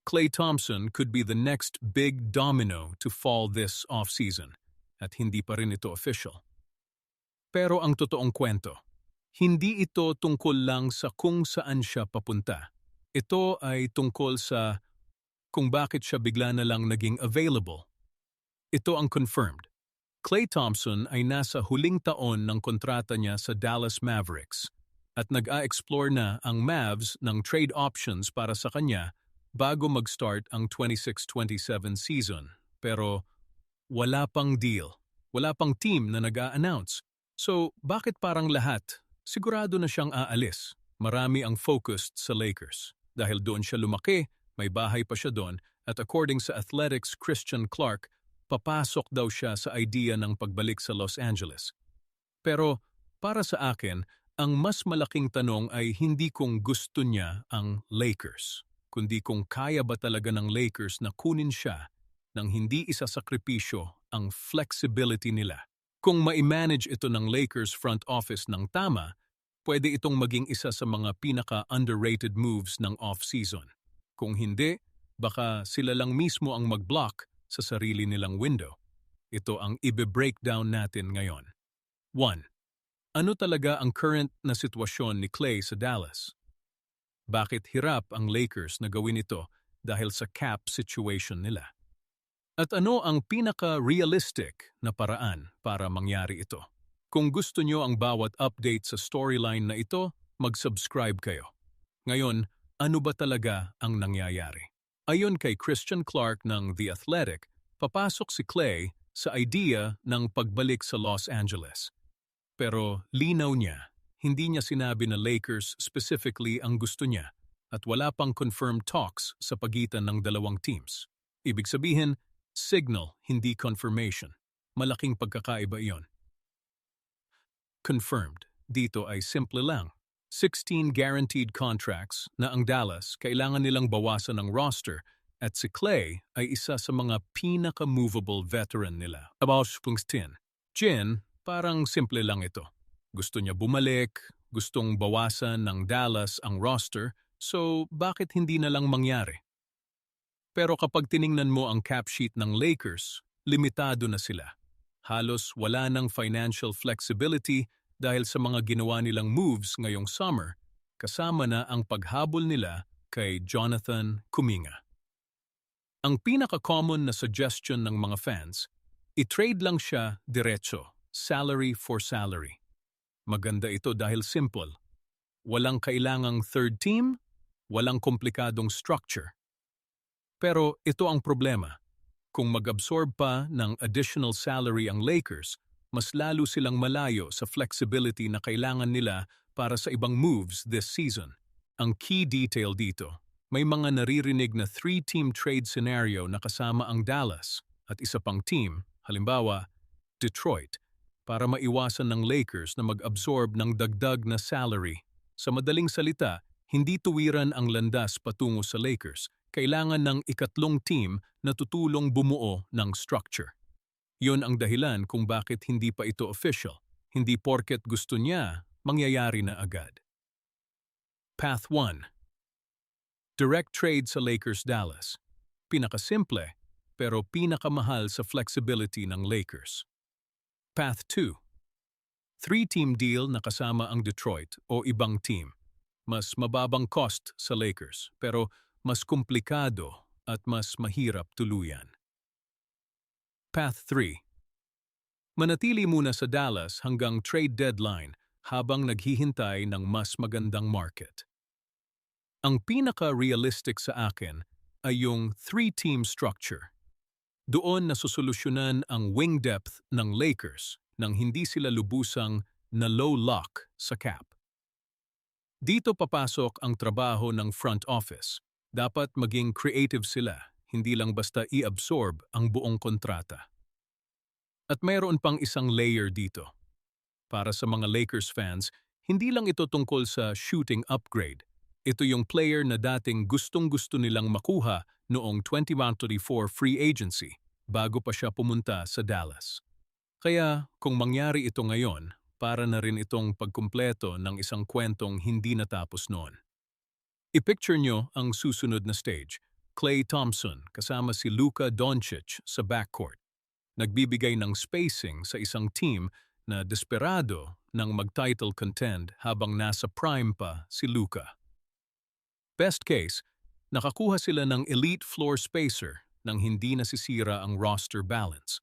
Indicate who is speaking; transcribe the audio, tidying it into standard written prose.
Speaker 1: Klay Thompson could be the next big domino to fall this offseason at hindi pa rin ito official. Pero ang totoong kwento, hindi ito tungkol lang sa kung saan siya papunta. Ito ay tungkol sa kung bakit siya bigla na lang naging available. Ito ang confirmed. Klay Thompson ay nasa huling taon ng kontrata niya sa Dallas Mavericks at nag-a-explore na ang Mavs ng trade options para sa kanya bago mag-start ang 26-27 season. Pero wala pang deal, wala pang team na nag-a-announce. So bakit parang lahat? Sigurado na siyang aalis. Marami ang focused sa Lakers. Dahil doon siya lumaki, may bahay pa siya doon, at according sa Athletics' Christian Clark, papasok daw siya sa idea ng pagbalik sa Los Angeles. Pero para sa akin, ang mas malaking tanong ay hindi kung gusto niya ang Lakers, kundi kung kaya ba talaga ng Lakers na kunin siya nang hindi isasakripisyo ang flexibility nila. Kung ma-manage ito ng Lakers front office ng tama, pwede itong maging isa sa mga pinaka-underrated moves ng off-season. Kung hindi, baka sila lang mismo ang mag-block sa sarili nilang window. Ito ang ibe-breakdown natin ngayon. 1. Ano talaga ang current na sitwasyon ni Klay sa Dallas? Bakit hirap ang Lakers na gawin ito dahil sa cap situation nila? At ano ang pinaka-realistic na paraan para mangyari ito? Kung gusto nyo ang bawat update sa storyline na ito, mag-subscribe kayo. Ngayon, ano ba talaga ang nangyayari? Ayon kay Christian Clark ng The Athletic, papasok si Klay sa idea ng pagbalik sa Los Angeles. Pero linaw niya, hindi niya sinabi na Lakers specifically ang gusto niya at wala pang confirmed talks sa pagitan ng dalawang teams. Ibig sabihin, signal, hindi confirmation. Malaking pagkakaiba iyon. Confirmed, dito ay simple lang. 16 guaranteed contracts na ang Dallas kailangan nilang bawasan ng roster at si Klay ay isa sa mga pinaka-movable veteran nila. About 10. Jin, parang simple lang ito. Gusto niya bumalik, gustong bawasan ng Dallas ang roster, so bakit hindi na lang mangyari? Pero kapag tiningnan mo ang cap sheet ng Lakers, limitado na sila. Halos wala ng financial flexibility dahil sa mga ginawa nilang moves ngayong summer, kasama na ang paghabol nila kay Jonathan Kuminga. Ang pinaka-common na suggestion ng mga fans, i-trade lang siya diretso, salary for salary. Maganda ito dahil simple. Walang kailangang third team, walang komplikadong structure. Pero ito ang problema. Kung mag-absorb pa ng additional salary ang Lakers, mas lalo silang malayo sa flexibility na kailangan nila para sa ibang moves this season. Ang key detail dito, may mga naririnig na 3-team trade scenario na kasama ang Dallas at isa pang team, halimbawa, Detroit, para maiwasan ng Lakers na mag-absorb ng dagdag na salary. Sa madaling salita, hindi tuwiran ang landas patungo sa Lakers. Kailangan ng ikatlong team na tutulong bumuo ng structure. Yon ang dahilan kung bakit hindi pa ito official. Hindi porket gusto niya, mangyayari na agad. Path 1. Direct trade sa Lakers-Dallas. Pinakasimple, pero pinakamahal sa flexibility ng Lakers. Path 2. 3-team deal na kasama ang Detroit o ibang team. Mas mababang cost sa Lakers, pero mas komplikado at mas mahirap tuluyan. Path 3. Manatili muna sa Dallas hanggang trade deadline habang naghihintay ng mas magandang market. Ang pinaka-realistic sa akin ay yung 3-team structure. Doon nasusolusyunan ang wing depth ng Lakers nang hindi sila lubusang na low lock sa cap. Dito papasok ang trabaho ng front office. Dapat maging creative sila, hindi lang basta i-absorb ang buong kontrata. At mayroon pang isang layer dito. Para sa mga Lakers fans, hindi lang ito tungkol sa shooting upgrade. Ito yung player na dating gustong-gusto nilang makuha noong 2024 free agency bago pa siya pumunta sa Dallas. Kaya kung mangyari ito ngayon, para na rin itong pagkumpleto ng isang kwentong hindi natapos noon. I-picture nyo ang susunod na stage. Klay Thompson kasama si Luka Doncic sa backcourt. Nagbibigay ng spacing sa isang team na desperado ng mag-title contend habang nasa prime pa si Luka. Best case, nakakuha sila ng elite floor spacer nang hindi nasisira ang roster balance.